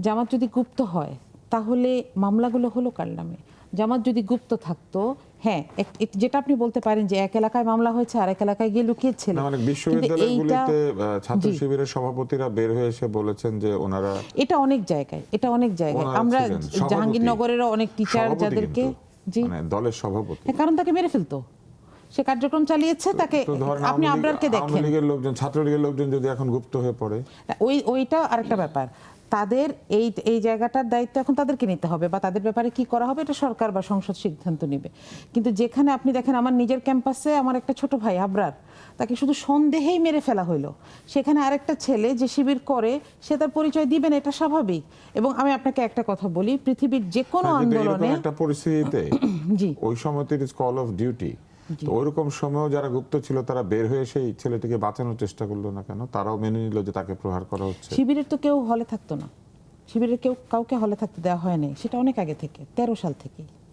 জামাত যদি গুপ্ত হয় তাহলে মামলাগুলো হলো কার নামে? জামাত যদি গুপ্ত থাকতো, হ্যাঁ, যেটা আপনি বলতে পারেন যে এক এলাকায় মামলা হয়েছে আর এক এলাকায় গিয়ে লুকিয়েছিল, মানে বিশ্ববিদ্যালয়গুলিতে ছাত্র শিবিরের সভাপতিরা বের হয়ে এসে বলেছেন যে ওনারা, এটা অনেক জায়গায় আমরা জাহাঙ্গীরনগরেরও অনেক টিচার যাদেরকে, জি, মানে দলের সভাপতি, কারণ তাকে মেরে ফেলতো, সে কার্যক্রম চালিয়েছে তাকে। আপনি আবরারকে দেখেন, আওয়ামী লীগের লোকজন, ছাত্রলীগের লোকজন যদি এখন গুপ্ত হয়ে পড়ে, ওইটা আরেকটা ব্যাপার। তাদের এই জায়গাটার দায়িত্ব এখন তাদেরকে নিতে হবে, বা তাদের ব্যাপারে কি করা হবে এটা সরকার বা সংসদ সিদ্ধান্ত নেবে। কিন্তু যেখানে আপনি দেখেন আমার নিজের ক্যাম্পাসে আমার একটা ছোট ভাই আবরার, তাকে শুধু সন্দেহেই মেরে ফেলা হলো। সেখানে আরেকটা ছেলে যে শিবির করে সে তার পরিচয় দিবেন, এটা স্বাভাবিক। এবং আমি আপনাকে একটা কথা বলি, পৃথিবীর যে কোনো আন্দোলনে একটা পরিস্থিতিতে জি, ওই সময় it is call of duty. তো ওইরকম সময়ও যারা গুপ্ত ছিল তারা বের হয়ে সেই ছেলেটিকে বাঁচানোর চেষ্টা করলো না কেন? তারাও মেনে নিল যে তাকে প্রহার করা হচ্ছে। শিবিরের তো কেউ হলে থাকতো না, শিবিরের কাউকে হলে থাকতে দেওয়া হয়নি, সেটা অনেক আগে থেকে, 13 সাল থেকে।